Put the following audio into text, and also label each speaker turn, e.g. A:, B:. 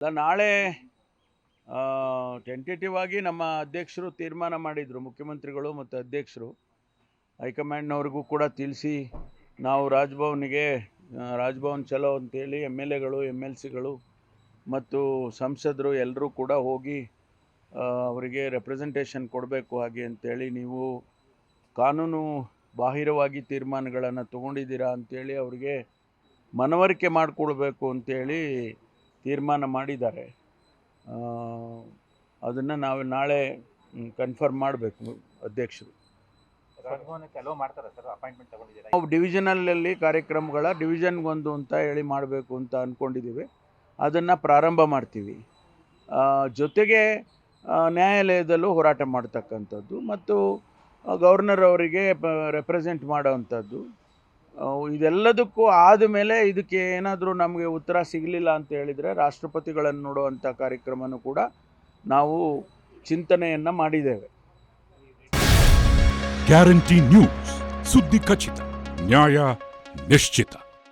A: ನಾಳೆ ಟೆಂಟೇಟಿವ್ ಆಗಿ ನಮ್ಮ ಅಧ್ಯಕ್ಷರು ತೀರ್ಮಾನ ಮಾಡಿದರು, ಮುಖ್ಯಮಂತ್ರಿಗಳು ಮತ್ತು ಅಧ್ಯಕ್ಷರು ಹೈಕಮಾಂಡ್ನವ್ರಿಗೂ ಕೂಡ ತಿಳಿಸಿ ನಾವು ರಾಜ್ಭವನ್ ಚಲೋ ಅಂತೇಳಿ MLAಗಳು MLCಗಳು ಮತ್ತು ಸಂಸದರು ಎಲ್ಲರೂ ಕೂಡ ಹೋಗಿ ಅವರಿಗೆ ರೆಪ್ರೆಸೆಂಟೇಷನ್ ಕೊಡಬೇಕು ಹಾಗೆ ಅಂತೇಳಿ ನೀವು ಕಾನೂನು ಬಾಹಿರವಾಗಿ ತೀರ್ಮಾನಗಳನ್ನು ತೊಗೊಂಡಿದ್ದೀರಾ ಅಂಥೇಳಿ ಅವರಿಗೆ ಮನವರಿಕೆ ಮಾಡಿಕೊಡ್ಬೇಕು ಅಂಥೇಳಿ ತೀರ್ಮಾನ ಮಾಡಿದ್ದಾರೆ. ಅದನ್ನು ನಾವು ನಾಳೆ ಕನ್ಫರ್ಮ್ ಮಾಡಬೇಕು ಅಧ್ಯಕ್ಷರು. ನಾವು ಡಿವಿಷನಲ್ಲಲ್ಲಿ ಕಾರ್ಯಕ್ರಮಗಳ ಡಿವಿಷನ್ಗೊಂದು ಅಂತ ಹೇಳಿ ಮಾಡಬೇಕು ಅಂತ ಅಂದ್ಕೊಂಡಿದ್ದೀವಿ. ಅದನ್ನು ಪ್ರಾರಂಭ ಮಾಡ್ತೀವಿ. ಜೊತೆಗೆ ನ್ಯಾಯಾಲಯದಲ್ಲೂ ಹೋರಾಟ ಮಾಡ್ತಕ್ಕಂಥದ್ದು ಮತ್ತು ಗವರ್ನರ್ ಅವರಿಗೆ ರೆಪ್ರೆಸೆಂಟ್ ಮಾಡೋವಂಥದ್ದು, ಇದೆಲ್ಲದಕ್ಕೂ ಆದಮೇಲೆ ಇದಕ್ಕೆ ಏನಾದರೂ ನಮಗೆ ಉತ್ತರ ಸಿಗಲಿಲ್ಲ ಅಂತ ಹೇಳಿದರೆ ರಾಷ್ಟ್ರಪತಿಗಳನ್ನು ನೋಡುವಂಥ ಕಾರ್ಯಕ್ರಮನೂ ಕೂಡ ನಾವು ಚಿಂತನೆಯನ್ನು ಮಾಡಿದ್ದೇವೆ.
B: ಗ್ಯಾರಂಟಿ ನ್ಯೂಸ್, ಸುದ್ದಿ ಖಚಿತ, ನ್ಯಾಯ ನಿಶ್ಚಿತ.